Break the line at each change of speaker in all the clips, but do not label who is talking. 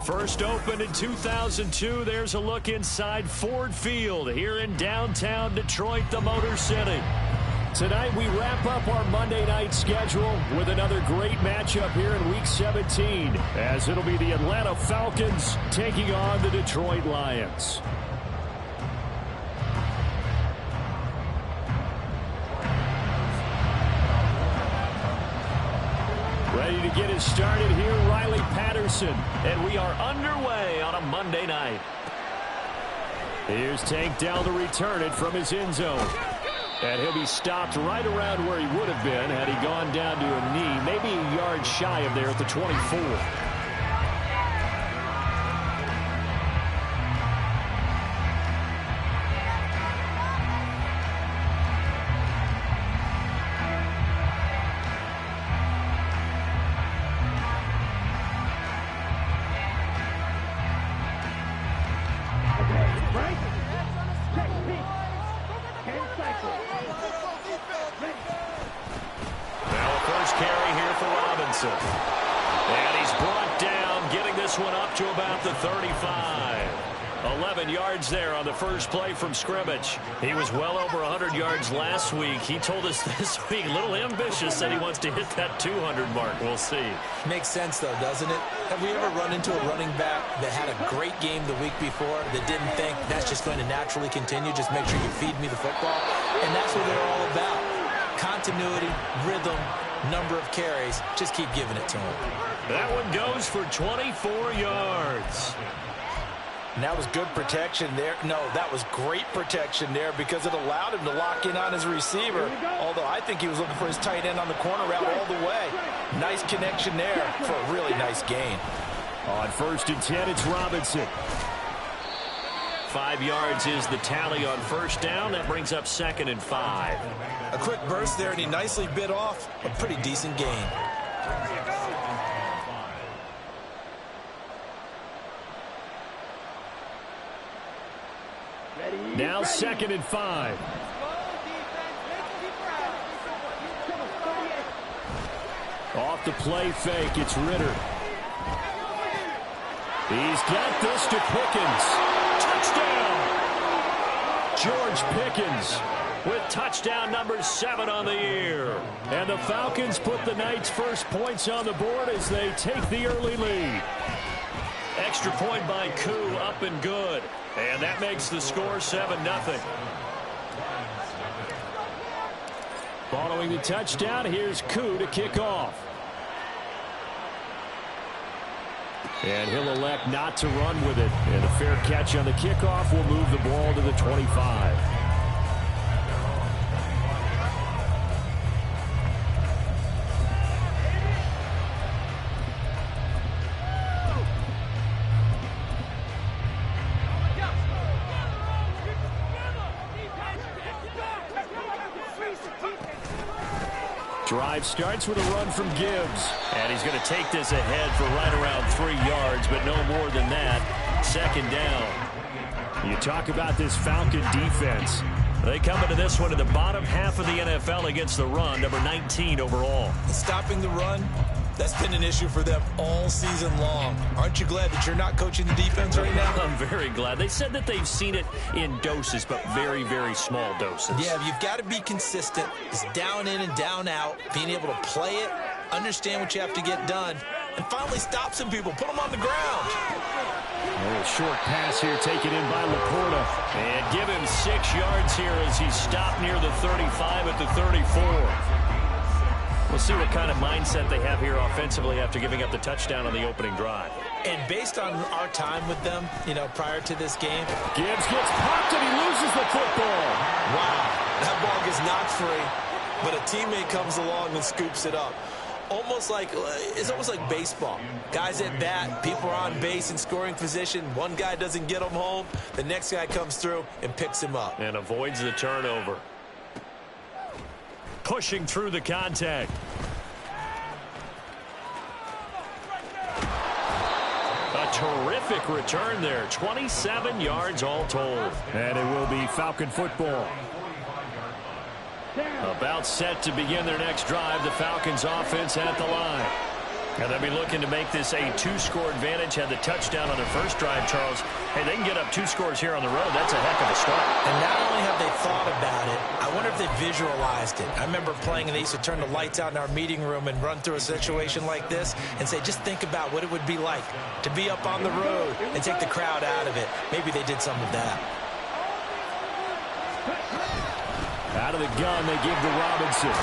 First opened in 2002, there's a look inside Ford Field here in downtown Detroit, the Motor City. Tonight we wrap up our Monday night schedule with another great matchup here in Week 17, as it'll be the Atlanta Falcons taking on the Detroit Lions. Ready to get it started here, Riley Patterson. And we are underway on a Monday night. Here's Tank Dell to return it from his end zone. And he'll be stopped right around where he would have been had he gone down to a knee, maybe a yard shy of there at the 24. And he's brought down, getting this one up to about the 35. 11 yards there on the first play from scrimmage. He was well over 100 yards last week. He told us this week, a little ambitious, said he wants to hit that 200 mark. We'll see.
Makes sense, though, doesn't it? Have we ever run into a running back that had a great game the week before that didn't think that's just going to naturally continue? Just make sure you feed me the football. And that's what they're all about. Continuity, rhythm, number of carries. Just keep giving it to him.
That one goes for 24 yards.
And that was good protection there. No, that was great protection there because it allowed him to lock in on his receiver. Although I think he was looking for his tight end on the corner route all the way. Nice connection there for a really nice gain.
On 1st and 10, it's Robinson. 5 yards is the tally on first down. That brings up 2nd and 5.
A quick burst there, and he nicely bit off a pretty decent gain.
Now 2nd and 5. Off the play fake, it's Ritter. He's got this to Pickens. Touchdown! George Pickens with touchdown number 7 on the year. And the Falcons put the Knights' first points on the board as they take the early lead. Extra point by Koo, up and good. And that makes the score 7-0. Following the touchdown, here's Koo to kick off. And he'll elect not to run with it. And a fair catch on the kickoff will move the ball to the 25. Drive starts with a run from Gibbs. And he's going to take this ahead for right around 3 yards, but no more than that. 2nd down. You talk about this Falcon defense. They come into this one in the bottom half of the NFL against the run, number 19 overall.
Stopping the run, that's been an issue for them all season long. Aren't you glad that you're not coaching the defense right now?
I'm very glad. They said that they've seen it in doses, but very, very small doses.
Yeah, you've got to be consistent. It's down in and down out, being able to play it, understand what you have to get done, and finally stop some people, put them on the ground.
A little short pass here taken in by Laporta. And give him 6 yards here as he's stopped near the 35 at the 34. We'll see what kind of mindset they have here offensively after giving up the touchdown on the opening drive.
And based on our time with them, prior to this game.
Gibbs gets popped and he loses the football.
Wow, that ball gets knocked free, but a teammate comes along and scoops it up. It's almost like baseball. Guys at bat, people are on base in scoring position. One guy doesn't get him home. The next guy comes through and picks him up.
And avoids the turnover. Pushing through the contact. A terrific return there. 27 yards all told. And it will be Falcon football. About set to begin their next drive. The Falcons offense at the line. And they'll be looking to make this a two-score advantage. Had the touchdown on their first drive, Charles. Hey, they can get up 2 scores here on the road. That's a heck of a start.
And not only have they thought about it, I wonder if they visualized it. I remember playing, and they used to turn the lights out in our meeting room and run through a situation like this and say, just think about what it would be like to be up on the road and take the crowd out of it. Maybe they did some of that.
Out of the gun, they give to Robinson.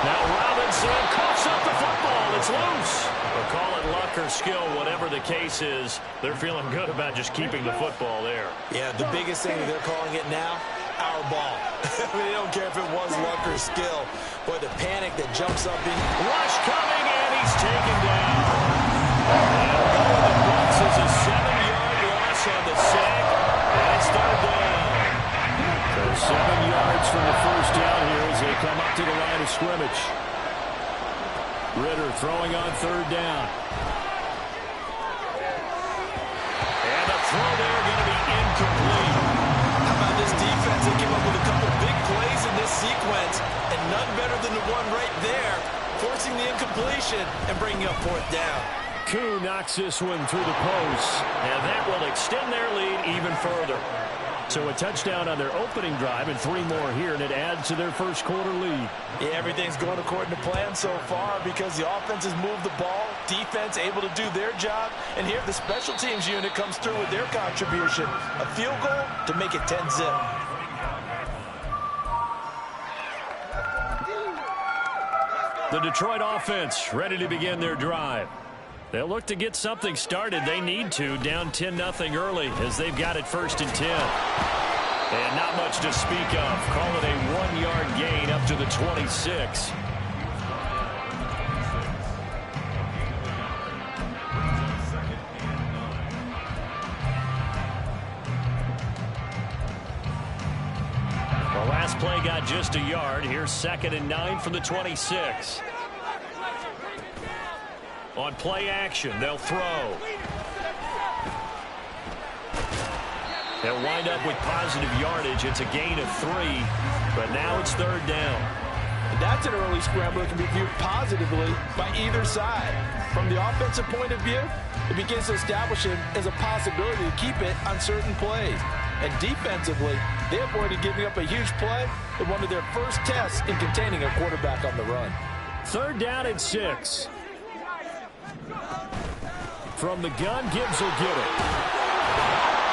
Now Robinson coughs up the football. It's loose. They'll call it luck or skill, whatever the case is. They're feeling good about just keeping the football there.
Yeah, the biggest thing they're calling it now, our ball. I mean, they don't care if it was luck or skill. Boy, the panic that jumps up in.
Rush coming, and he's taken down. And the Bucs is a 7-yard loss on the sack. And it's third down. So 7 yards from the first down here as they come up to the line of scrimmage. Ritter throwing on third down. And the throw there going to be incomplete.
How about this defense? They came up with a couple big plays in this sequence, and none better than the one right there, forcing the incompletion and bringing up fourth down.
Koo knocks this one through the post, and that will extend their lead even further. So a touchdown on their opening drive and 3 more here, and it adds to their first quarter lead.
Yeah, everything's going according to plan so far because the offense has moved the ball, defense able to do their job, and here the special teams unit comes through with their contribution. A field goal to make it 10-zip.
The Detroit offense ready to begin their drive. They'll look to get something started. They need to, down 10-0 early as they've got it first and 10. And not much to speak of. Call it a 1-yard gain up to the 26. The last play got just a yard. Here's 2nd and 9 from the 26. On play action, they'll throw. They'll wind up with positive yardage. It's a gain of 3, but now it's third down.
That's an early scramble that can be viewed positively by either side. From the offensive point of view, it begins to establish it as a possibility to keep it on certain plays. And defensively, they avoided giving up a huge play in one of their first tests in containing a quarterback on the run.
Third down and 6. From the gun, Gibbs will get it.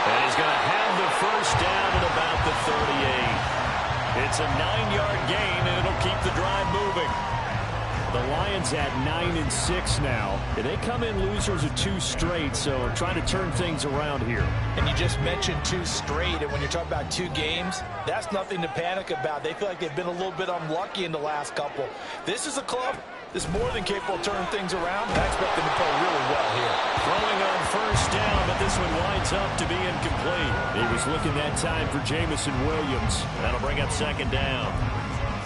And he's going to have the first down at about the 38. It's a 9-yard gain, and it'll keep the drive moving. The Lions at 9-6 now. They come in losers of 2 straight, so trying to turn things around here.
And you just mentioned 2 straight, and when you're talking about 2 games, that's nothing to panic about. They feel like they've been a little bit unlucky in the last couple. This is a club that's more than capable of turning things around. I expect them to play really well here.
Throwing on first down, but this one winds up to be incomplete. He was looking that time for Jamison Williams. That'll bring up 2nd down.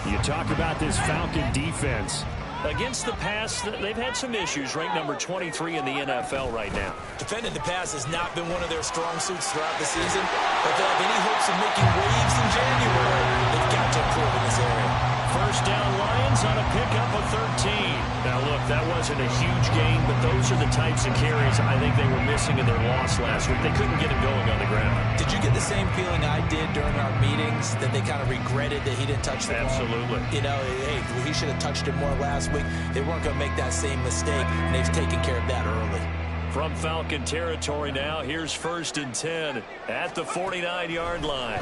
You talk about this Falcon defense. Against the pass, they've had some issues. Ranked number 23 in the NFL right now.
Defending the pass has not been one of their strong suits throughout the season. But if they have any hopes of making waves in January, they've got to improve in this area.
First down, Lions on a pickup of 13. Now, look, that wasn't a huge gain, but those are the types of carries I think they were missing in their loss last week. They couldn't get it going on the ground.
Did you get the same feeling I did during our meetings, that they kind of regretted that he didn't touch the ball?
Absolutely.
You know, hey, he should have touched it more last week. They weren't going to make that same mistake, and they've taken care of that early.
From Falcon territory now, here's 1st and 10 at the 49-yard line.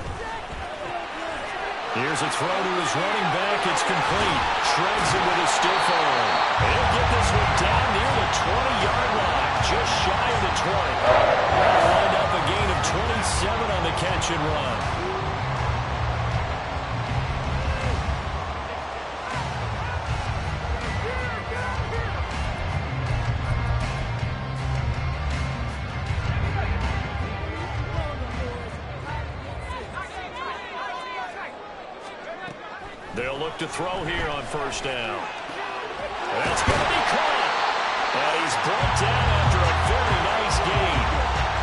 Here's a throw to his running back. It's complete. Shreds it with a stiff arm. He'll get this one down near the 20-yard line, just shy of the 20. That'll wind up a gain of 27 on the catch and run. They'll look to throw here on first down. That's going to be caught. And he's brought down after a very nice gain.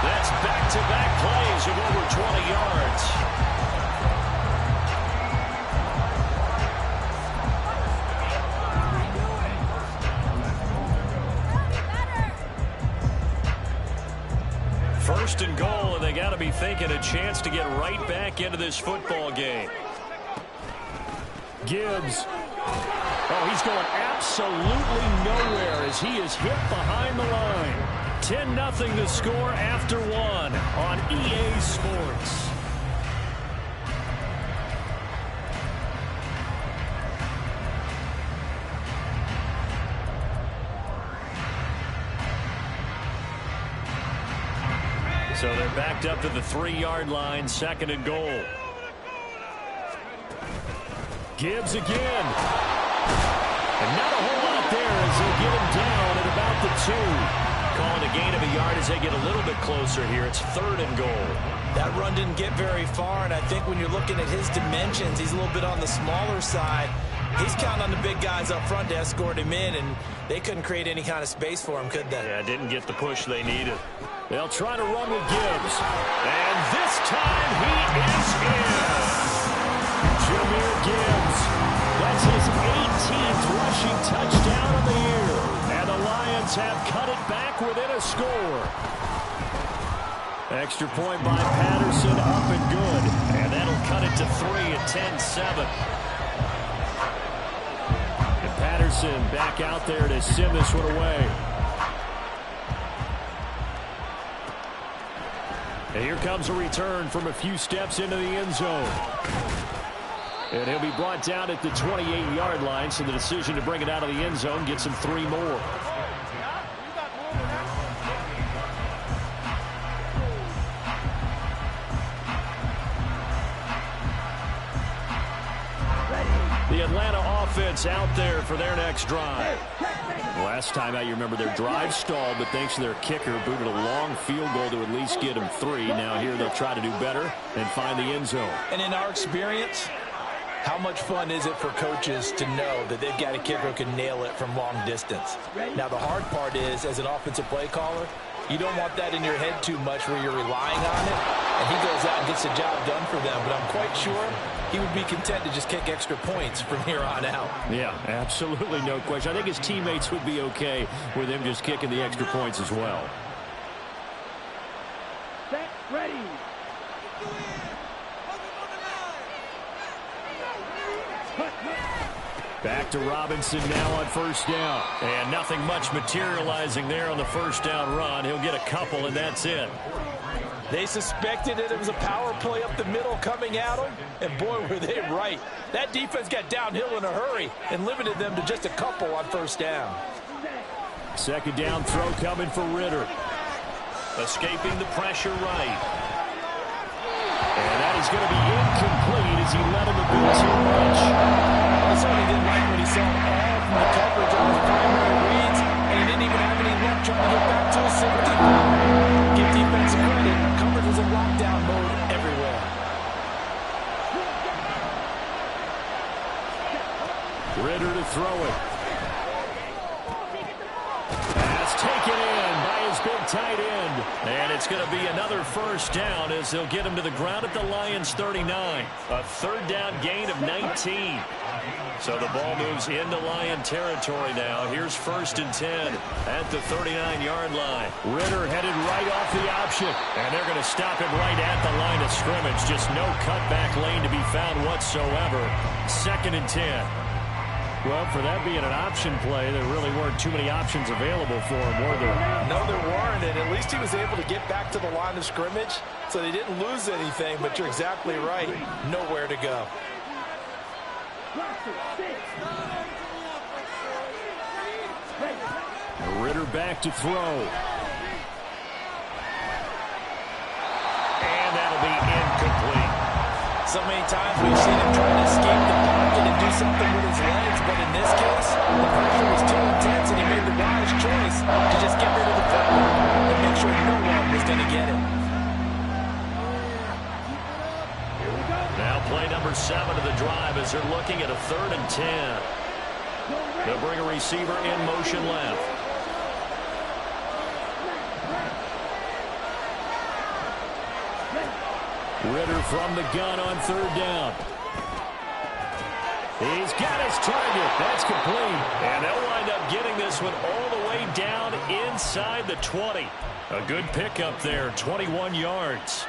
That's back-to-back plays of over 20 yards. first and goal, and they got to be thinking a chance to get right back into this football game. Gibbs. Oh, he's going absolutely nowhere as he is hit behind the line. 10-0 the score after one on EA Sports. So they're backed up to the 3-yard line, second and goal. Gibbs again. And not a whole lot there as they'll get him down at about the 2. Calling a gain of a yard as they get a little bit closer here. It's third and goal.
That run didn't get very far, and I think when you're looking at his dimensions, he's a little bit on the smaller side. He's counting on the big guys up front to escort him in, and they couldn't create any kind of space for him, could they?
Yeah, didn't get the push they needed. They'll try to run with Gibbs. And this time he is in. Jahmyr Gibbs. That's his 18th rushing touchdown of the year. And the Lions have cut it back within a score. Extra point by Patterson, up and good. And that'll cut it to 3 at 10-7. And Patterson back out there to send this one away. And here comes a return from a few steps into the end zone. And he'll be brought down at the 28-yard line, so the decision to bring it out of the end zone gets him 3 more. The Atlanta offense out there for their next drive. Last time out, you remember their drive stalled, but thanks to their kicker, booted a long field goal to at least get them 3. Now here they'll try to do better and find the end zone.
And in our experience, how much fun is it for coaches to know that they've got a kicker who can nail it from long distance? Now, the hard part is, as an offensive play caller, you don't want that in your head too much where you're relying on it, and he goes out and gets the job done for them. But I'm quite sure he would be content to just kick extra points from here on out.
Yeah, absolutely no question. I think his teammates would be okay with him just kicking the extra points as well.
Set, ready.
Back to Robinson now on first down. And nothing much materializing there on the first down run. He'll get a couple, and that's it.
They suspected it was a power play up the middle coming at them, and boy, were they right. That defense got downhill in a hurry and limited them to just a couple on first down.
Second down throw coming for Ritter. Escaping the pressure right. And that is going to be incomplete as he let him a bit too much.
He certainly didn't like what he saw all from the coverage on his primary reads, and he didn't even have any luck trying to get back to his safety. Give defensive credit. Coverage was in lockdown mode everywhere.
Ritter to throw it. That's taken in by his big tight end. And it's going to be another first down as they'll get him to the ground at the Lions 39. A third down gain of 19. So the ball moves into Lion territory now. Here's first and 10 at the 39-yard line. Ritter headed right off the option. And they're going to stop him right at the line of scrimmage. Just no cutback lane to be found whatsoever. Second and 10. Well, for that being an option play, there really weren't too many options available for him, were there?
No, there weren't, and at least he was able to get back to the line of scrimmage, so they didn't lose anything, but you're exactly right. Nowhere to go.
Ritter back to throw. And that'll be incomplete.
So many times we've seen him try to escape the pocket and do something with his legs, but in this case, the pressure was too intense and he made the wise choice to just get rid of the football and make sure no one was going to get it.
Now play number 7 of the drive as they're looking at a 3rd and 10. They'll bring a receiver in motion left. Ritter from the gun on 3rd down. He's got his target. That's complete. And they'll wind up getting this one all the way down inside the 20. A good pickup there, 21 yards.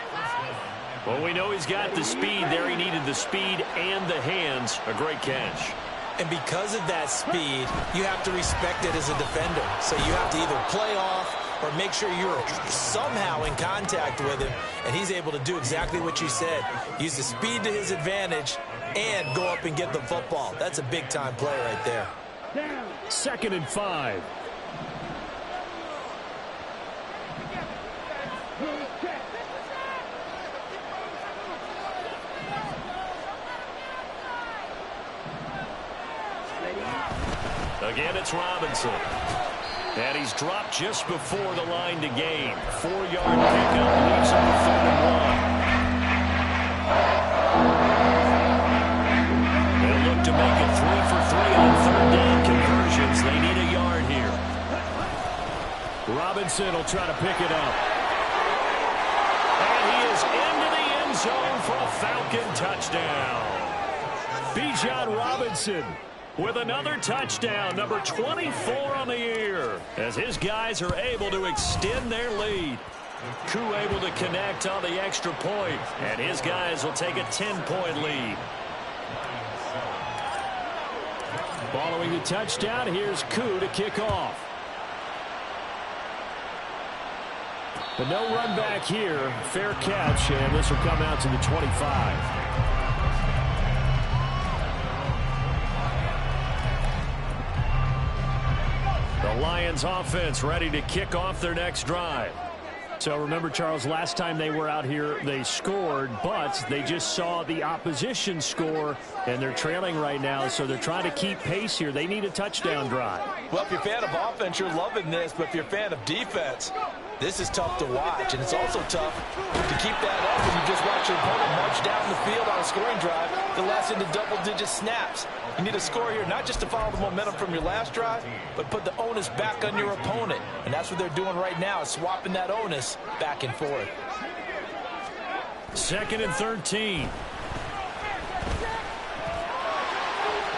Well, we know he's got the speed there. He needed the speed and the hands. A great catch.
And because of that speed, you have to respect it as a defender. So you have to either play off or make sure you're somehow in contact with him, and he's able to do exactly what you said. Use the speed to his advantage and go up and get the football. That's a big-time play right there.
2nd and 5. Again, it's Robinson. And he's dropped just before the line to gain. 4-yard pickup leaves him with 3rd and 1. They'll look to make it 3 for 3 on 3rd down conversions. They need a yard here. Robinson will try to pick it up. And he is into the end zone for a Falcon touchdown. Bijan Robinson with another touchdown, number 24 on the year, as his guys are able to extend their lead. Koo able to connect on the extra point, and his guys will take a 10-point lead. Following the touchdown, here's Koo to kick off. But no run back here. Fair catch, and this will come out to the 25. The Lions offense ready to kick off their next drive. So remember, Charles, last time they were out here, they scored, but they just saw the opposition score, and they're trailing right now, so they're trying to keep pace here. They need a touchdown drive.
Well, if you're a fan of offense, you're loving this, but if you're a fan of defense, this is tough to watch, and it's also tough to keep that up when you just watch your opponent march down the field on a scoring drive that lasts into double-digit snaps. You need a score here, not just to follow the momentum from your last drive, but put the onus back on your opponent. And that's what they're doing right now, is swapping that onus back and forth.
2nd and 13.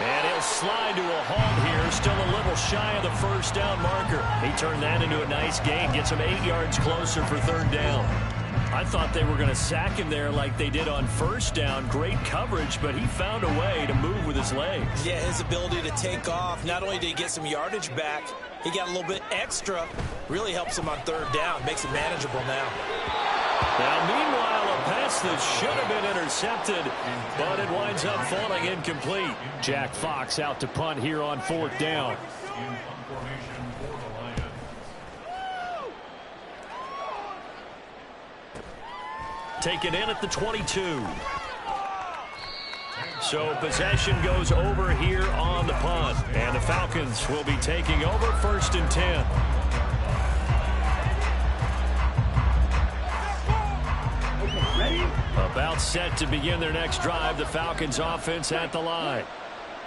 And he'll slide to a halt here, still a little shy of the 1st down marker. He turned that into a nice gain, gets him 8 yards closer for 3rd down. I thought they were going to sack him there like they did on 1st down. Great coverage, but he found a way to move with his legs.
Yeah, his ability to take off, not only did he get some yardage back, he got a little bit extra. Really helps him on 3rd down, makes it manageable now.
Now, meanwhile, a pass that should have been intercepted, but it winds up falling incomplete. Jack Fox out to punt here on 4th down. Taken in at the 22. So possession goes over here on the punt, and the Falcons will be taking over 1st and 10. About set to begin their next drive. The Falcons offense at the line.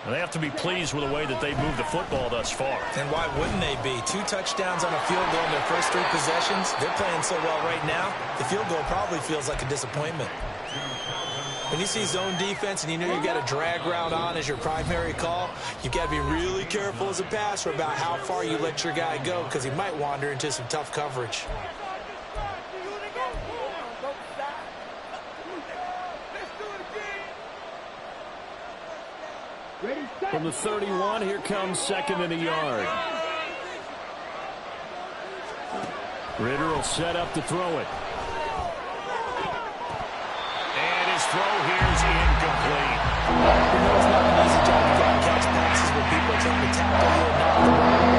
They have to be pleased with the way that they've moved the football thus far.
And why wouldn't they be? 2 touchdowns on a field goal in their first 3 possessions. They're playing so well right now, the field goal probably feels like a disappointment. When you see zone defense and you know you've got a drag route on as your primary call, you've got to be really careful as a passer about how far you let your guy go, because he might wander into some tough coverage.
From the 31, here comes 2nd and a yard. Ritter will set up to throw it. And his throw here is incomplete.
You know it's not an easy job to try and catch passes when people are trying to tackle you and knock the ball away.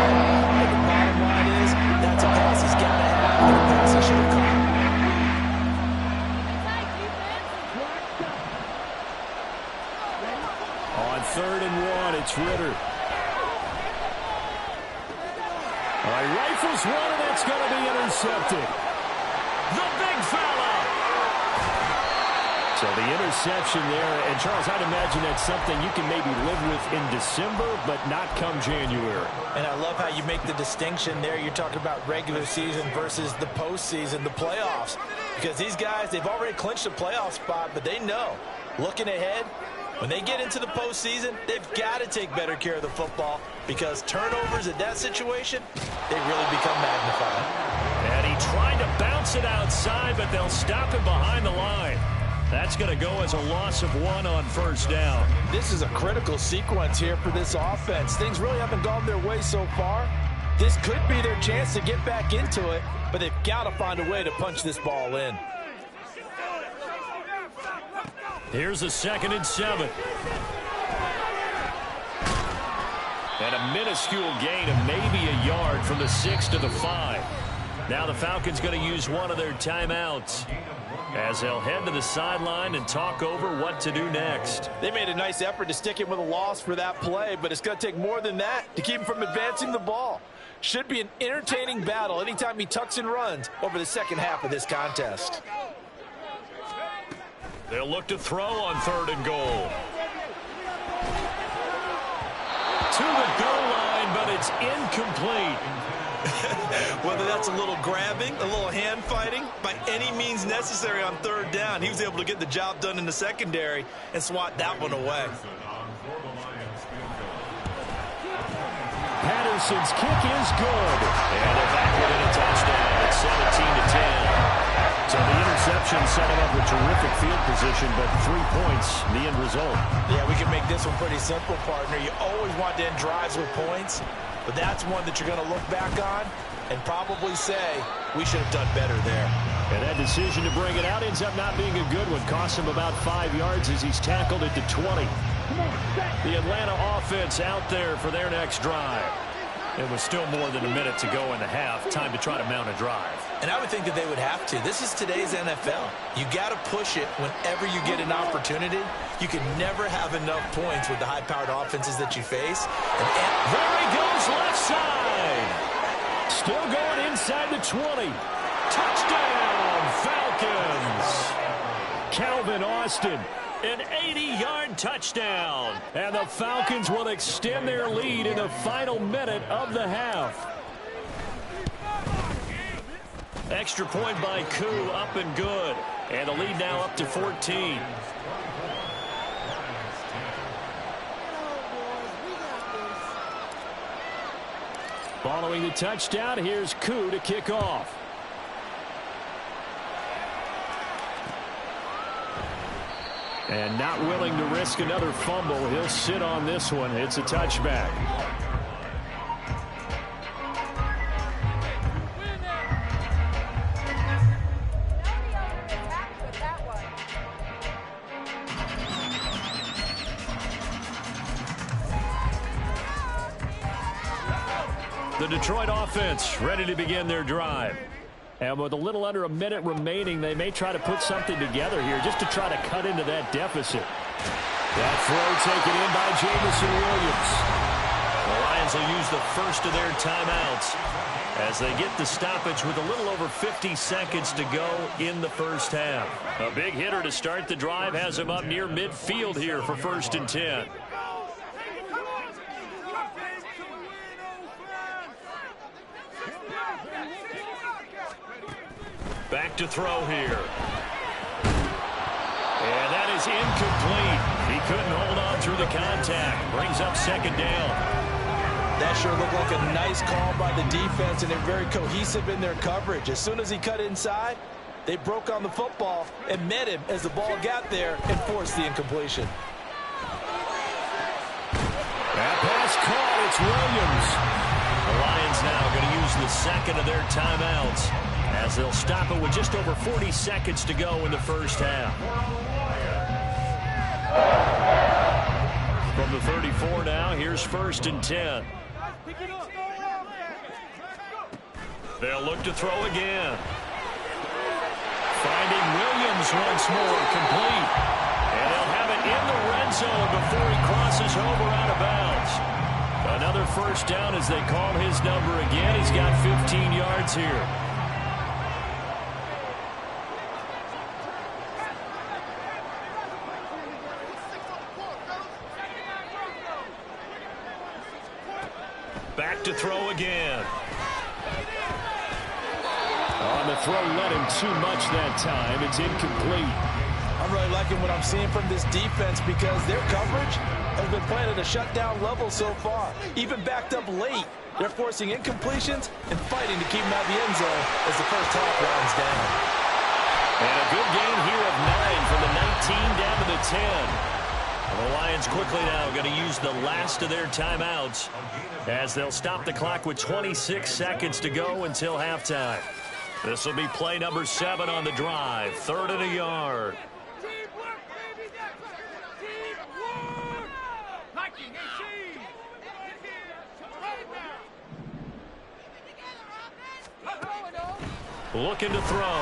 But the bottom line is, that's a pass he's got to have, and a pass he should have caught.
On 3rd and 1, it's Ritter. All right, rifles one, and it's going to be intercepted. The big fella. So the interception there, and Charles, I'd imagine that's something you can maybe live with in December, but not come January.
And I love how you make the distinction there. You're talking about regular season versus the postseason, the playoffs. Because these guys, they've already clinched a playoff spot, but they know, looking ahead,
When they get into the postseason, they've got to take better care of the football because turnovers in that situation, they really become magnified.
And he tried to bounce it outside, but they'll stop him behind the line. That's going to go as a loss of 1 on first down.
This is a critical sequence here for this offense. Things really haven't gone their way so far. This could be their chance to get back into it, but they've got to find a way to punch this ball in.
Here's a 2nd and 7. And a minuscule gain of maybe a yard from the 6 to the 5. Now the Falcons going to use one of their timeouts as they'll head to the sideline and talk over what to do next.
They made a nice effort to stick him with a loss for that play, but it's going to take more than that to keep him from advancing the ball. Should be an entertaining battle anytime he tucks and runs over the second half of this contest.
They'll look to throw on 3rd and goal. To the goal line, but it's incomplete.
Whether that's a little grabbing, a little hand fighting, by any means necessary on 3rd down, he was able to get the job done in the secondary and swat that one away.
Patterson's kick is good. And they're back within a touchdown. It's 17-10. So the interception set him up with terrific field position, but 3 points, the end result.
Yeah, we can make this one pretty simple, partner. You always want to end drives with points, but that's one that you're going to look back on and probably say, we should have done better there.
And that decision to bring it out ends up not being a good one. Costs him about 5 yards as he's tackled at the 20. The Atlanta offense out there for their next drive. It was still more than a minute to go in the half. Time to try to mount a drive.
And I would think that they would have to. This is today's NFL. You got to push it whenever you get an opportunity. You can never have enough points with the high-powered offenses that you face.
There he goes left side. Still going inside the 20. Touchdown, Falcons. Calvin Austin. An 80-yard touchdown. And the Falcons will extend their lead in the final minute of the half. Extra point by Koo, up and good. And the lead now up to 14. Following the touchdown, here's Koo to kick off. And not willing to risk another fumble. He'll sit on this one. It's a touchback. The Detroit offense ready to begin their drive. And with a little under a minute remaining, they may try to put something together here just to try to cut into that deficit. That throw taken in by Jamison Williams. The Lions will use the first of their timeouts as they get the stoppage with a little over 50 seconds to go in the first half. A big hitter to start the drive has him up near midfield here for 1st and 10. Back to throw here. And that is incomplete. He couldn't hold on through the contact. Brings up 2nd down.
That sure looked like a nice call by the defense, and they're very cohesive in their coverage. As soon as he cut inside, they broke on the football and met him as the ball got there and forced the incompletion.
That pass caught. It's Williams. The Lions now going to use the 2nd of their timeouts as they'll stop it with just over 40 seconds to go in the first half. From the 34 now, here's 1st and 10. They'll look to throw again. Finding Williams once more, complete. And they'll have it in the red zone before he crosses over out of bounds. Another 1st down as they call his number again. He's got 15 yards here. Back to throw again. On the throw, let him too much that time. It's incomplete.
On
I'm really liking what I'm seeing from this defense because their coverage has been playing at a shutdown level so far. Even backed up late, they're forcing incompletions and fighting to keep them out of the end zone as the first half winds down.
And a good gain here of 9 from the 19 down to the 10. The Lions quickly now going to use the last of their timeouts as they'll stop the clock with 26 seconds to go until halftime. This will be play number 7 on the drive. 3rd and a yard. Looking to throw.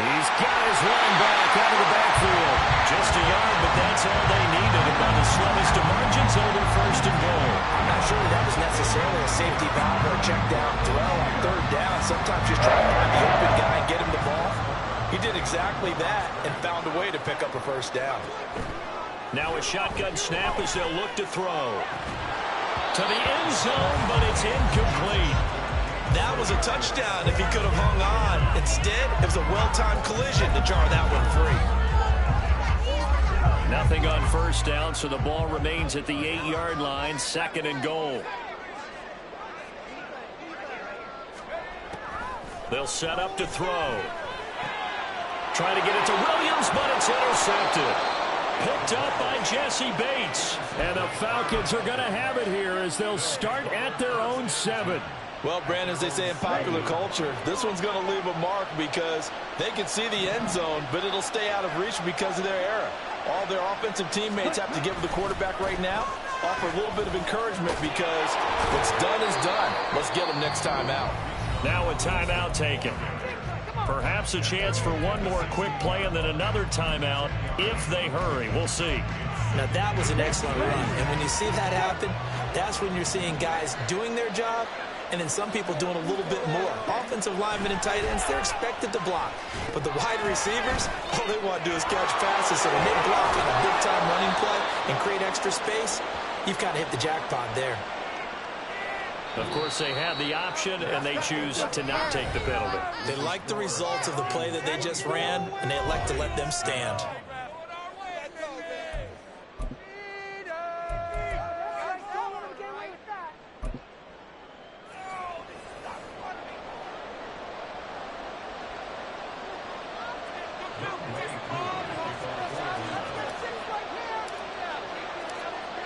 He's got his run back out of the backfield. Just a yard, but that's all they needed. And by the slimmest of margins, it'll be 1st and goal.
I'm not sure that was necessarily a safety valve or a check down throw on 3rd down. Sometimes just try to find the open guy and get him the ball. He did exactly that and found a way to pick up a 1st down.
Now a shotgun snap as they'll look to throw. To the end zone, but it's incomplete.
That was a touchdown if he could have hung on. Instead, it was a well-timed collision to jar that one free.
Nothing on 1st down, so the ball remains at the 8-yard line, 2nd and goal. They'll set up to throw. Trying to get it to Williams, but it's intercepted. Picked up by Jesse Bates. And the Falcons are going to have it here as they'll start at their own 7.
Well, Brandon, as they say in popular culture, this one's going to leave a mark because they can see the end zone, but it'll stay out of reach because of their error. All their offensive teammates have to give the quarterback right now, offer a little bit of encouragement because what's done is done. Let's get them next time out.
Now a timeout taken. Perhaps a chance for one more quick play and then another timeout if they hurry. We'll see.
Now, that was an excellent run. And when you see that happen, that's when you're seeing guys doing their job and then some people doing a little bit more. Offensive linemen and tight ends, they're expected to block. But the wide receivers, all they want to do is catch passes. So when they block in a big-time running play and create extra space, you've kind of hit the jackpot there.
Of course, they had the option, and they choose to not take the penalty.
They like the results of the play that they just ran, and they elect to let them stand.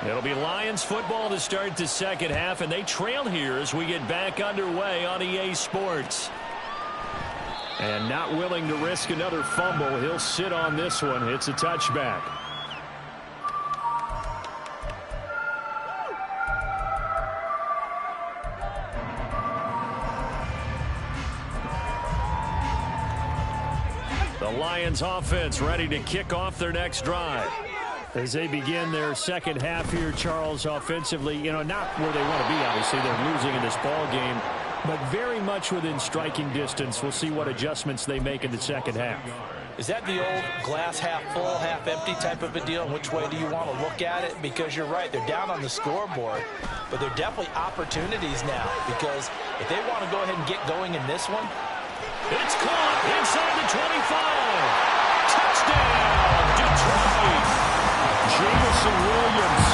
It'll be Lions football to start the 2nd half, and they trail here as we get back underway on EA Sports. And not willing to risk another fumble, he'll sit on this one. It's a touchback. The Lions offense ready to kick off their next drive. As they begin their 2nd half here, Charles, offensively, not where they want to be, obviously. They're losing in this ball game, but very much within striking distance. We'll see what adjustments they make in the 2nd half.
Is that the old glass half full, half empty type of a deal? And which way do you want to look at it? Because you're right, they're down on the scoreboard, but they're definitely opportunities now because if they want to go ahead and get going in this one.
It's caught inside the 25. Touchdown, Detroit. Jameson Williams,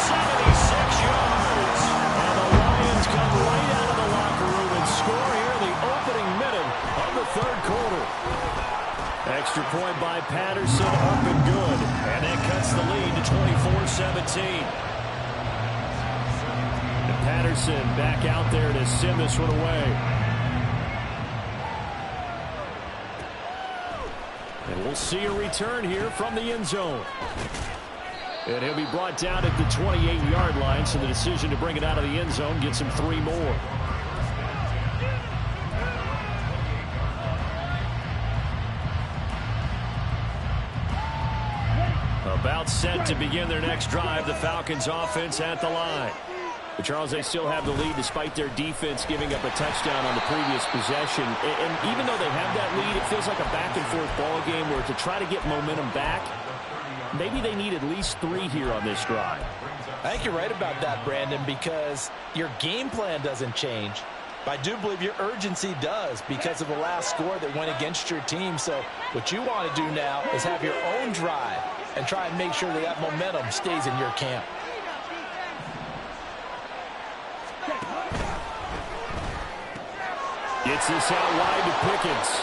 76 yards. And the Lions come right out of the locker room and score here in the opening minute of the 3rd quarter. Extra point by Patterson, up and good. And that cuts the lead to 24-17. And Patterson back out there to send this one away. And we'll see a return here from the end zone. And he'll be brought down at the 28-yard line, so the decision to bring it out of the end zone gets him 3 more. About set to begin their next drive, the Falcons offense at the line. But Charles, they still have the lead despite their defense giving up a touchdown on the previous possession. And even though they have that lead, it feels like a back-and-forth ball game where to try to get momentum back, maybe they need at least 3 here on this drive.
I think you're right about that, Brandon, because your game plan doesn't change. But I do believe your urgency does because of the last score that went against your team. So what you want to do now is have your own drive and try and make sure that that momentum stays in your camp.
Gets this out wide to Pickens.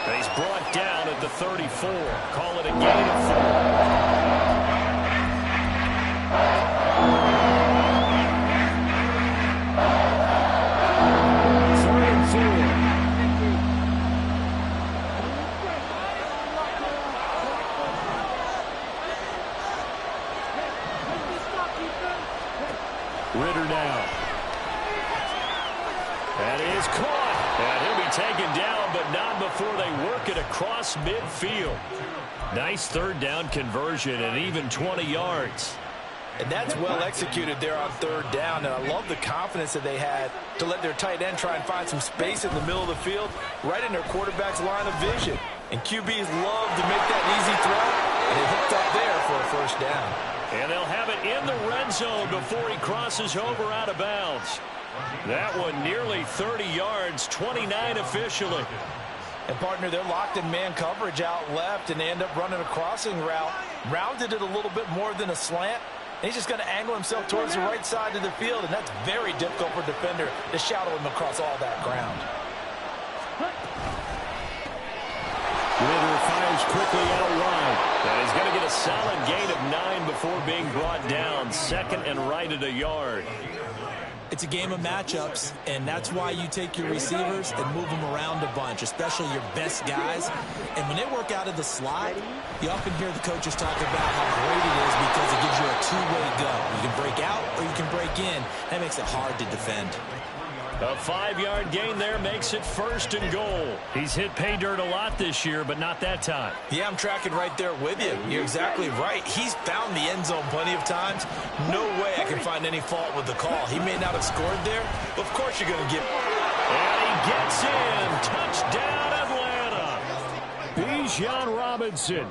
And he's brought down at the 34. Call it a gain of 4. Ritter down. That is caught. And he'll be taken down, but not before they work it across midfield. Nice third down conversion and even 20 yards.
And that's well executed there on third down. And I love the confidence that they had to let their tight end try and find some space in the middle of the field, right in their quarterback's line of vision. And QBs love to make that easy throw, and they hooked up there for a first down.
And they'll have it in the red zone before he crosses over out of bounds. That one nearly 30 yards, 29 officially.
And, partner, they're locked in man coverage out left, and they end up running a crossing route. Rounded it a little bit more than a slant. And he's just going to angle himself towards the right side of the field, and that's very difficult for a defender to shadow him across all that ground.
Ritter fires quickly out wide. And he's going to get a solid gain of 9 before being brought down. Second and right at a yard.
It's a game of matchups, and that's why you take your receivers and move them around a bunch, especially your best guys. And when they work out of the slot, you often hear the coaches talk about how great it is because it gives you a two-way go. You can break out or you can break in. That makes it hard to defend.
A 5-yard gain there makes it first and goal. He's hit pay dirt a lot this year, but not that time.
Yeah, I'm tracking right there with you. You're exactly right. He's found the end zone plenty of times. No way I can find any fault with the call. He may not have scored there, but of course you're going to give.
And he gets in. Touchdown, Atlanta. Bijan Robinson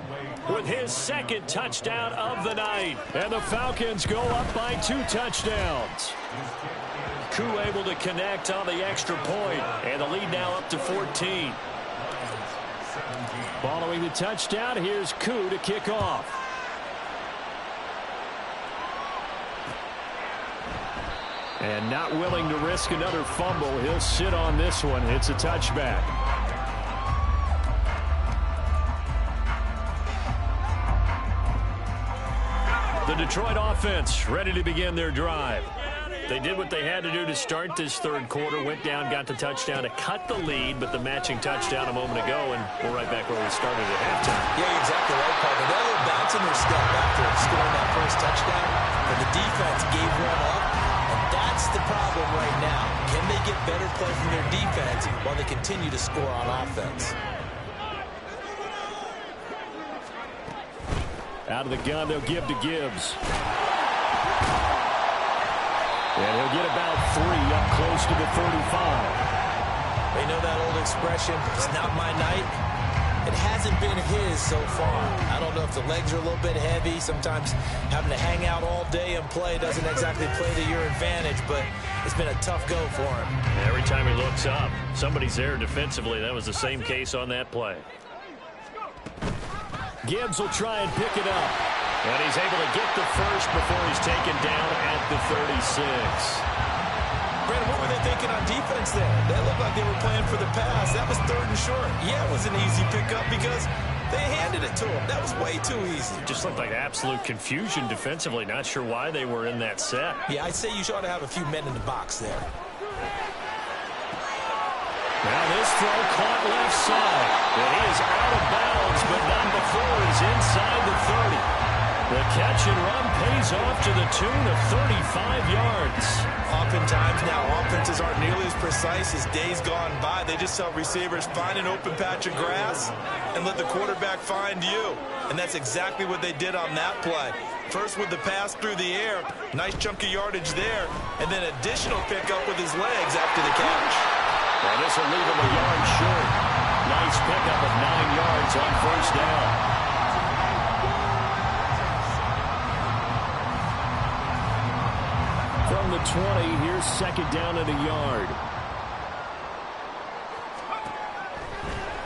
with his second touchdown of the night. And the Falcons go up by 2 touchdowns. Koo able to connect on the extra point, and the lead now up to 14. Following the touchdown, here's Koo to kick off. And not willing to risk another fumble, he'll sit on this one. It's a touchback. The Detroit offense ready to begin their drive. They did what they had to do to start this third quarter, went down, got the touchdown to cut the lead, but the matching touchdown a moment ago, and we're right back where we started at halftime.
Yeah, you're exactly right, partner. They're a little bounce in their step after scoring that first touchdown, but the defense gave one up, and that's the problem right now. Can they get better play from their defense while they continue to score on offense?
Out of the gun, they'll give to Gibbs. And he'll get about 3 up close to the 35.
They know that old expression, it's not my night. It hasn't been his so far. I don't know if the legs are a little bit heavy. Sometimes having to hang out all day and play doesn't exactly play to your advantage, but it's been a tough go for him.
Every time he looks up, somebody's there defensively. That was the same case on that play. Gibbs will try and pick it up. And he's able to get the first before he's taken down at the 36.
Brandon, what were they thinking on defense there? They looked like they were playing for the pass. That was 3rd and short. Yeah, it was an easy pickup because they handed it to him. That was way too easy.
Just looked like absolute confusion defensively. Not sure why they were in that set.
Yeah, I'd say you ought to have a few men in the box there.
Now this throw caught left side. And he is out of bounds, but not before he's inside the 30. The catch and run pays off to the tune of 35 yards.
Oftentimes now offenses aren't nearly as precise as days gone by. They just tell receivers, find an open patch of grass and let the quarterback find you. And that's exactly what they did on that play. First with the pass through the air, nice chunk of yardage there, and then additional pickup with his legs after the catch.
Well, this will leave him a yard short. Nice pickup of 9 yards on first down. From the 20, here's second down at a yard.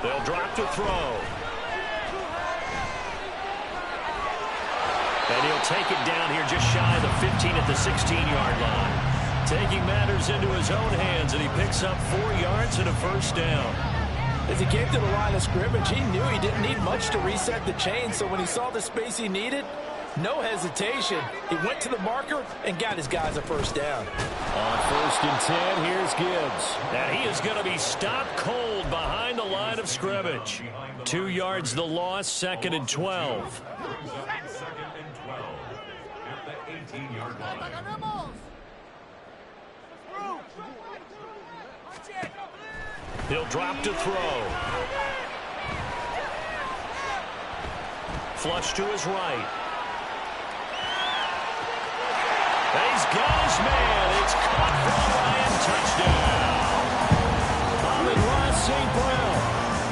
They'll drop to throw. And he'll take it down here just shy of the 15 at the 16-yard line. Taking matters into his own hands, and he picks up 4 yards and a first down.
As he came to the line of scrimmage, he knew he didn't need much to reset the chain, so when he saw the space he needed, no hesitation. He went to the marker and got his guys a first down.
On 1st and 10, here's Gibbs. And he is going to be stopped cold behind the line of scrimmage. 2 yards the loss, 2nd and 12. He'll drop to throw. Flush to his right. And he's got his man. It's caught for a Lion touchdown. Amon-Ra St. Brown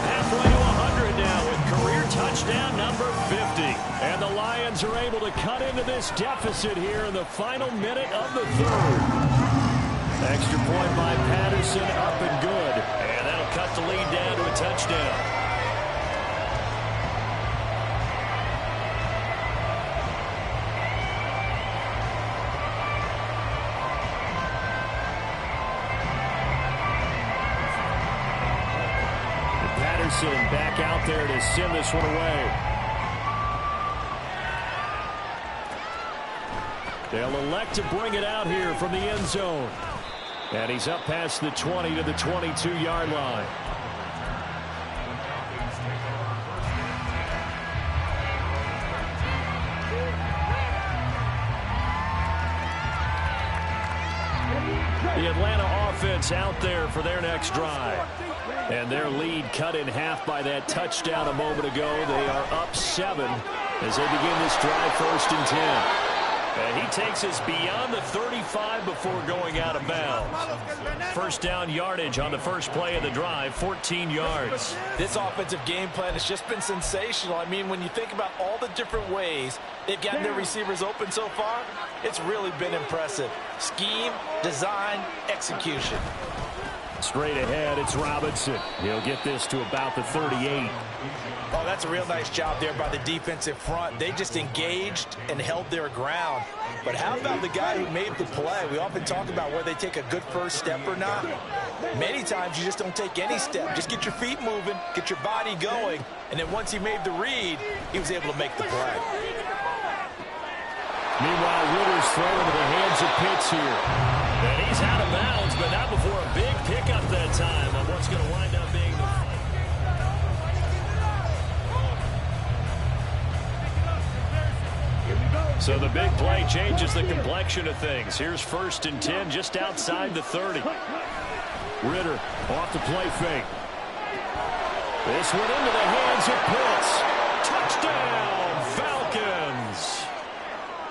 halfway to 100 now with career touchdown number 50. And the Lions are able to cut into this deficit here in the final minute of the 3rd. Extra point by Patterson, up and good. And that'll cut the lead down to a touchdown. And Patterson back out there to send this one away. They'll elect to bring it out here from the end zone. And he's up past the 20 to the 22-yard line. The Atlanta offense out there for their next drive. And their lead cut in half by that touchdown a moment ago. They are up 7 as they begin this drive 1st and 10. And he takes us beyond the 35 before going out of bounds. First down yardage on the first play of the drive, 14 yards.
This offensive game plan has just been sensational. I mean, when you think about all the different ways they've gotten their receivers open so far, it's really been impressive. Scheme, design, execution.
Straight ahead, it's Robinson. He'll get this to about the 38.
Oh, that's a real nice job there by the defensive front. They just engaged and held their ground. But how about the guy who made the play? We often talk about whether they take a good first step or not. Many times you just don't take any step. Just get your feet moving, get your body going, and then once he made the read, he was able to make the play.
Meanwhile, Ritter's thrown into the hands of Pitts here. And he's out of bounds, but not before a big pickup that time on what's going to wind up being the fight. So the big play changes the complexion of things. Here's 1st and 10 just outside the 30. Ritter off the play fake. This one into the hands of Pitts. Touchdown, Falcons.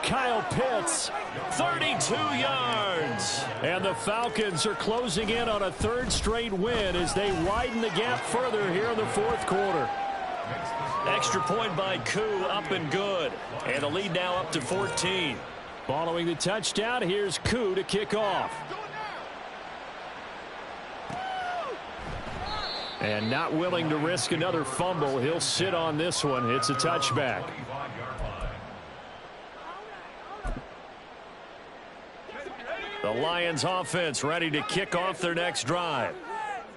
Kyle Pitts, 32 yards. And the Falcons are closing in on a 3rd straight win as they widen the gap further here in the 4th quarter. Extra point by Koo, up and good. And the lead now up to 14. Following the touchdown, here's Koo to kick off. And not willing to risk another fumble, he'll sit on this one. It's a touchback. The Lions offense ready to kick off their next drive.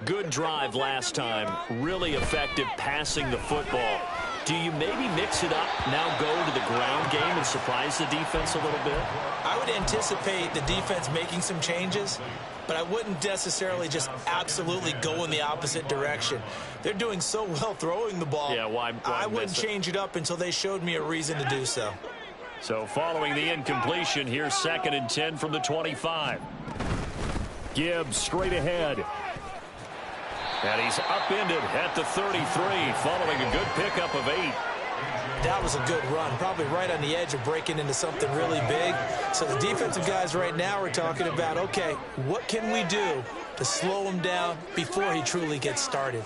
Good drive last time. Really effective passing the football. Do you maybe mix it up, now go to the ground game and surprise the defense a little bit?
I would anticipate the defense making some changes, but I wouldn't necessarily just absolutely go in the opposite direction. They're doing so well throwing the ball.
Yeah, why
I wouldn't change it up until they showed me a reason to do so.
So following the incompletion, here's 2nd and 10 from the 25. Gibbs straight ahead. And he's upended at the 33 following a good pickup of 8.
That was a good run, probably right on the edge of breaking into something really big. So the defensive guys right now are talking about, okay, what can we do to slow him down before he truly gets started?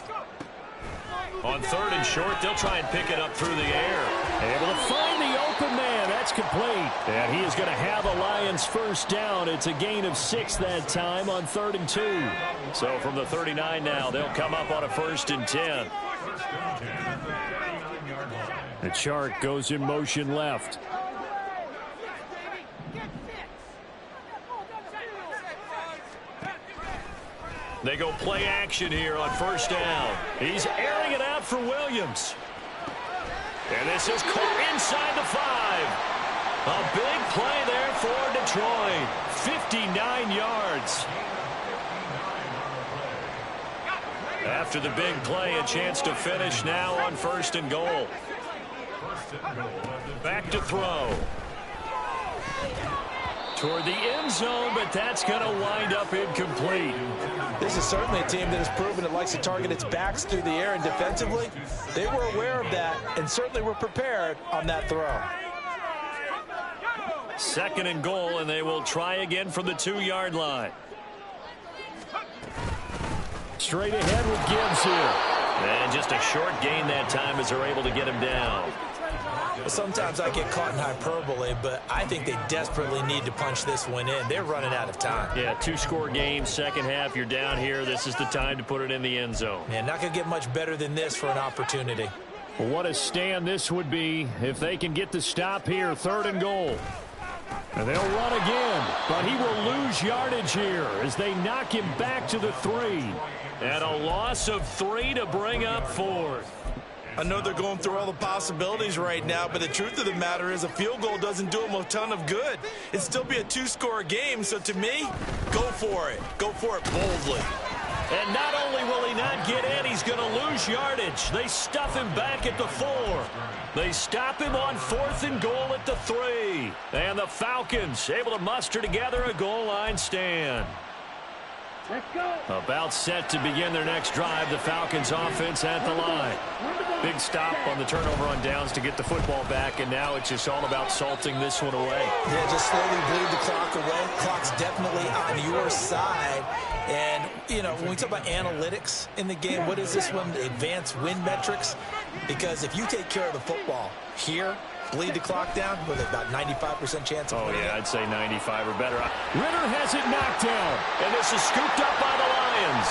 On 3rd and short, they'll try and pick it up through the air. Able to find the open man. That's complete. And he is going to have a Lions first down. It's a gain of 6 that time on 3rd and 2. So from the 39 now, they'll come up on a 1st and 10. The chart goes in motion left. They go play action here on 1st down. He's airing it out for Williams. And this is caught inside the 5. A big play there for Detroit. 59 yards. After the big play, a chance to finish now on 1st and goal. Back to throw. Toward the end zone, but that's going to wind up incomplete.
This is certainly a team that has proven it likes to target its backs through the air, and defensively, they were aware of that and certainly were prepared on that throw.
2nd and goal, and they will try again from the 2-yard line. Straight ahead with Gibbs here. And just a short gain that time as they're able to get him down.
Sometimes I get caught in hyperbole, but I think they desperately need to punch this one in. They're running out of time.
Yeah, 2-score game, second half, you're down here. This is the time to put it in the end zone.
Man, not going to get much better than this for an opportunity.
Well, what a stand this would be if they can get the stop here, 3rd and goal. And they'll run again, but he will lose yardage here as they knock him back to the 3. And a loss of 3 to bring up 4th.
I know they're going through all the possibilities right now, but the truth of the matter is a field goal doesn't do them a ton of good. It'd still be a 2-score game, so to me, go for it. Go for it boldly.
And not only will he not get in, he's going to lose yardage. They stuff him back at the 4. They stop him on 4th and goal at the 3. And the Falcons able to muster together a goal line stand.
Let's go.
About set to begin their next drive. The Falcons offense at the line. Big stop on the turnover on downs to get the football back, and now it's just all about salting this one away.
Yeah, just slowly bleed the clock away. Clock's definitely on your side. And, you know, when we talk about analytics in the game, what is this one? Advanced win metrics? Because if you take care of the football here, bleed the clock down with about 95% chance of winning.
Oh, yeah, I'd say 95 or better. Ritter has it knocked down, and this is scooped up by the Lions.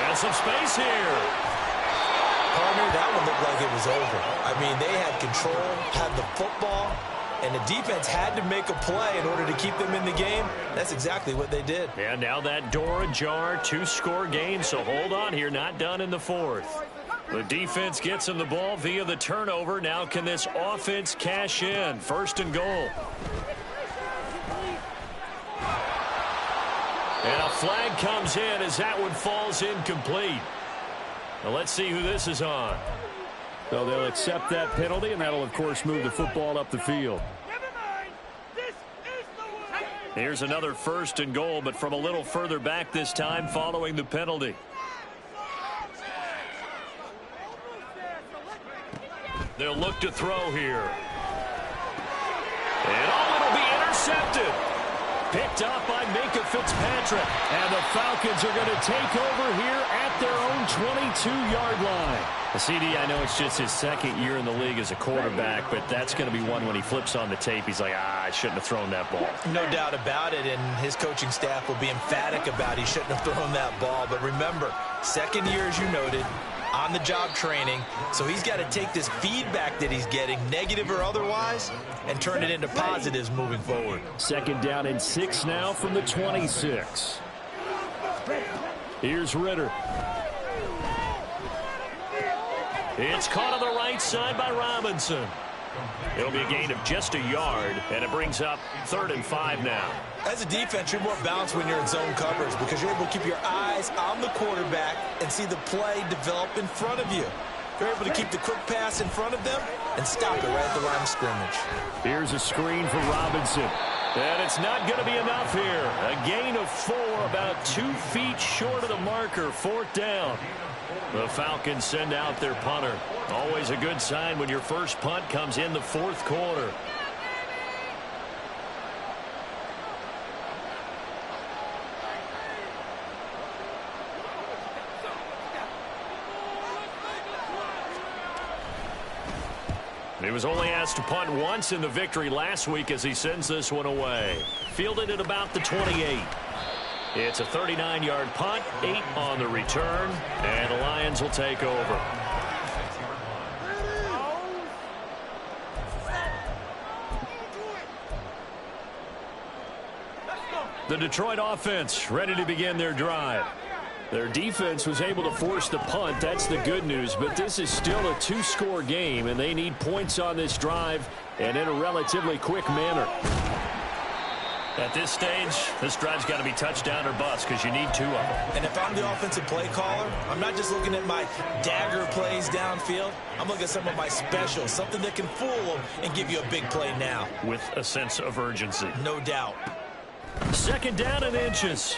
And some space here.
Partner, that one looked like it was over. I mean, they had control, had the football, and the defense had to make a play in order to keep them in the game. That's exactly what they did.
And now that door ajar, 2-score game, so hold on here, not done in the 4th. The defense gets him the ball via the turnover. Now can this offense cash in? 1st and goal. And a flag comes in as that one falls incomplete. Now let's see who this is on. So they'll accept that penalty, and that'll, of course, move the football up the field. Here's another 1st and goal, but from a little further back this time following the penalty. They'll look to throw here. And it'll be intercepted. Picked up by Minka Fitzpatrick. And the Falcons are going to take over here at their own 22-yard line. The CD, I know it's just his 2nd year in the league as a quarterback, but that's going to be one when he flips on the tape. He's like, I shouldn't have thrown that ball.
No doubt about it, and his coaching staff will be emphatic about he shouldn't have thrown that ball. But remember, 2nd year, as you noted, on-the-job training, so he's got to take this feedback that he's getting, negative or otherwise, and turn it into positives moving forward.
2nd down and 6 now from the 26. Here's Ritter. It's caught on the right side by Robinson. It'll be a gain of just a yard, and it brings up 3rd and 5 now.
As a defense, you're more balanced when you're in zone coverage because you're able to keep your eyes on the quarterback and see the play develop in front of you. You're able to keep the quick pass in front of them and stop it right at the line of scrimmage.
Here's a screen for Robinson. And it's not going to be enough here. A gain of 4, about 2 feet short of the marker, 4th down. The Falcons send out their punter. Always a good sign when your first punt comes in the 4th quarter. He was only asked to punt once in the victory last week as he sends this one away. Fielded at about the 28. It's a 39-yard punt, 8 on the return, and the Lions will take over. The Detroit offense ready to begin their drive. Their defense was able to force the punt. That's the good news. But this is still a two-score game, and they need points on this drive and in a relatively quick manner. At this stage, this drive's got to be touchdown or bust because you need 2 of them.
And if I'm the offensive play caller, I'm not just looking at my dagger plays downfield. I'm looking at some of my specials, something that can fool them and give you a big play now.
With a sense of urgency.
No doubt.
2nd down and inches.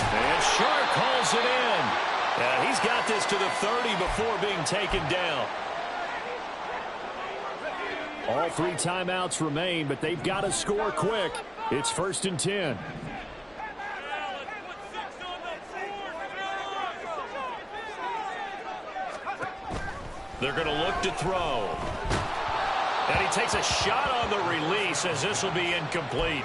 And Shark calls it in. He's got this to the 30 before being taken down. All 3 timeouts remain, but they've got to score quick. It's 1st and 10. They're going to look to throw. And he takes a shot on the release as this will be incomplete.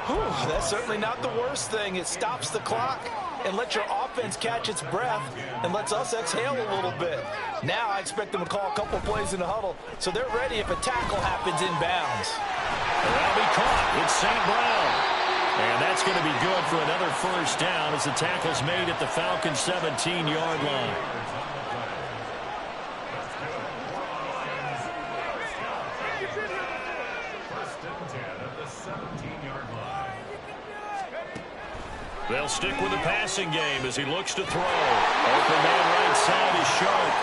Whew, that's certainly not the worst thing. It stops the clock and lets your offense catch its breath and lets us exhale a little bit. Now I expect them to call a couple plays in the huddle so they're ready if a tackle happens in bounds.
That'll be caught. It's St. Brown. And that's going to be good for another 1st down as the tackle's made at the Falcons' 17-yard line. They'll stick with the passing game as he looks to throw. Open man right side is Sharp.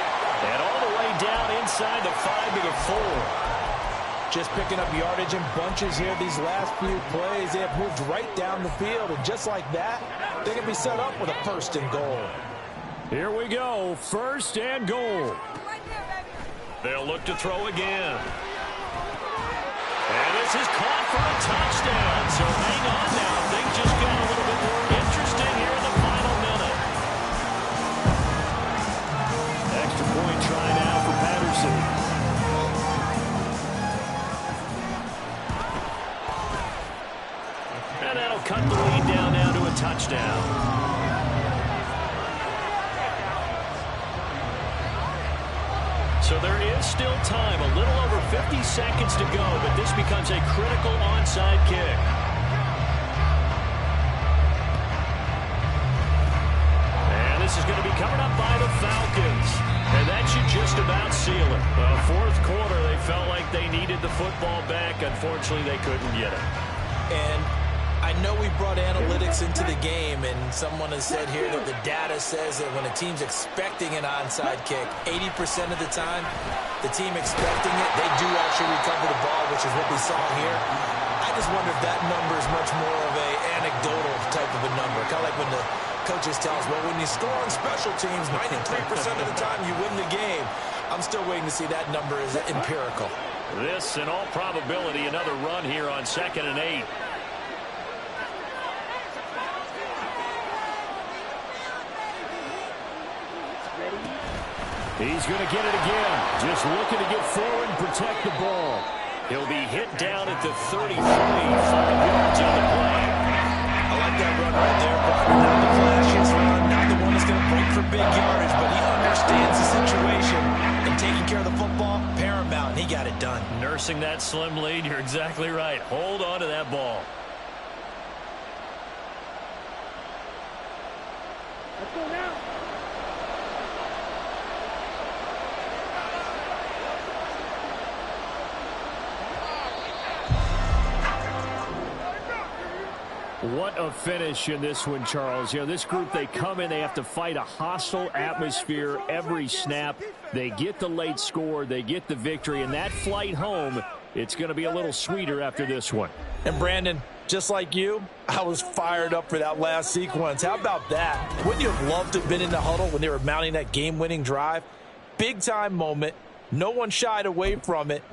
And all the way down inside the 5 to the 4.
Just picking up yardage in bunches here these last few plays. They have moved right down the field. And just like that, they can be set up with a 1st and goal.
Here we go. 1st and goal. They'll look to throw again. And this is caught for a touchdown. So hang on now. Things just got a little bit more interesting here in the final minute. Extra point try now for Patterson. And that'll cut the lead down now to a touchdown. So there is still time, a little over 50 seconds to go, but this becomes a critical onside kick. And this is going to be covered up by the Falcons. And that should just about seal it. Well, 4th quarter, they felt like they needed the football back. Unfortunately, they couldn't get it.
And I know we brought analytics into the game, and someone has said here that the data says that when a team's expecting an onside kick, 80% of the time, the team expecting it, they do actually recover the ball, which is what we saw here. I just wonder if that number is much more of an anecdotal type of a number. Kind of like when the coaches tell us, well, when you score on special teams, 93% of the time you win the game. I'm still waiting to see that number is empirical.
This, in all probability, another run here on 2nd and 8. He's going to get it again. Just looking to get forward and protect the ball. He'll be hit down at the 33, 5 yards on the play.
I like that run right there, Brian. Not the flashiest run, not the one that's going to break for big yardage, but he understands the situation, and taking care of the football, paramount, and he got it done.
Nursing that slim lead, you're exactly right. Hold on to that ball.
Let's go now.
What a finish in this one, Charles. You know, this group, they come in, they have to fight a hostile atmosphere every snap. They get the late score, they get the victory, and that flight home, it's going to be a little sweeter after this one.
And Brandon, just like you, I was fired up for that last sequence. How about that? Wouldn't you have loved to have been in the huddle when they were mounting that game-winning drive? Big-time moment. No one shied away from it.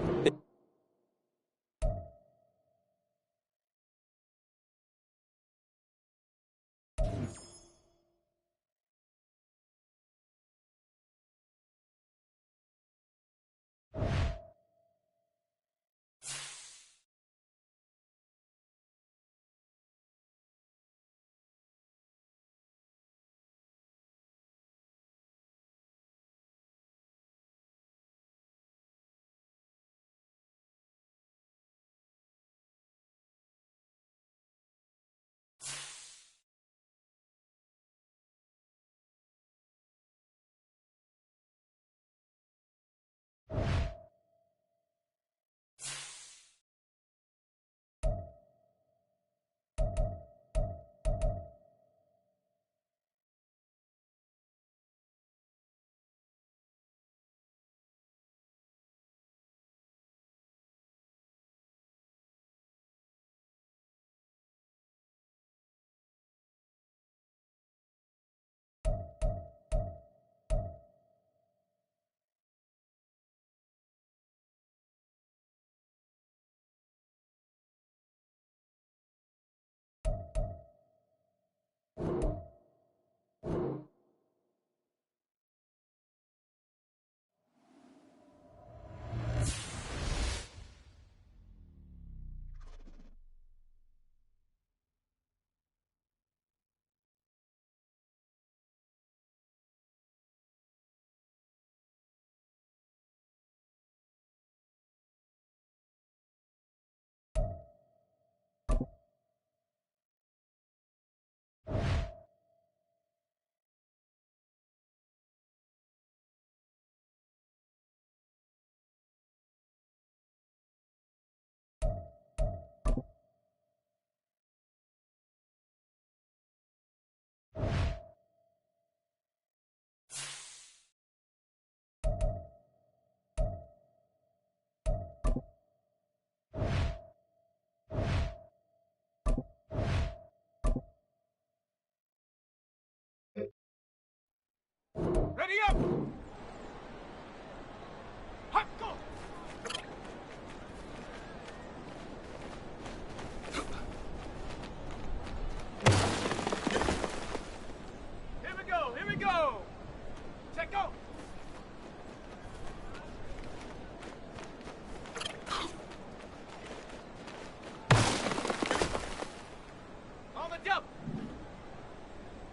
jump.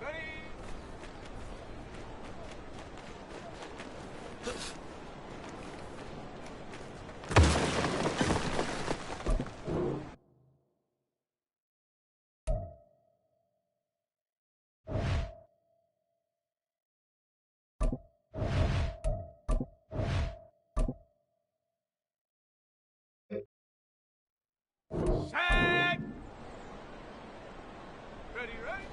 Ready? Set. Ready, ready.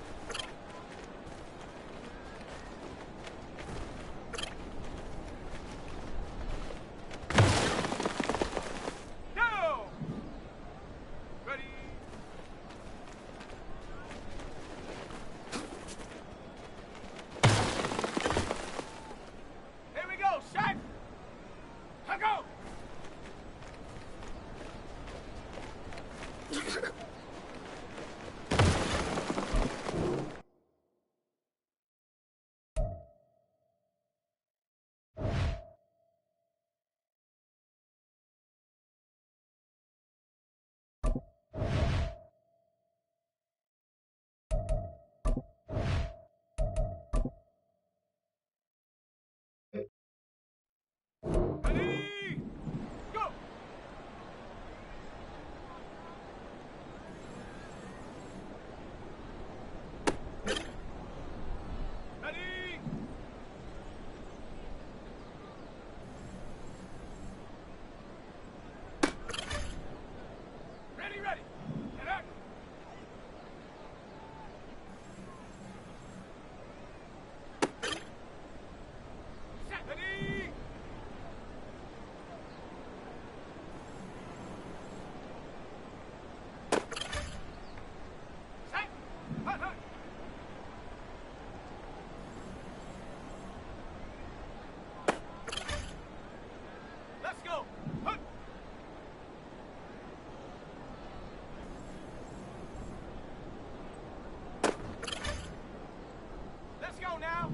Go. Ready. Here we go. Set. Go. Ready. Go. Ready. Ready, ready. Get up. Set. Ready. Set. Hut, hut. Let's go. Hut. Let's go now.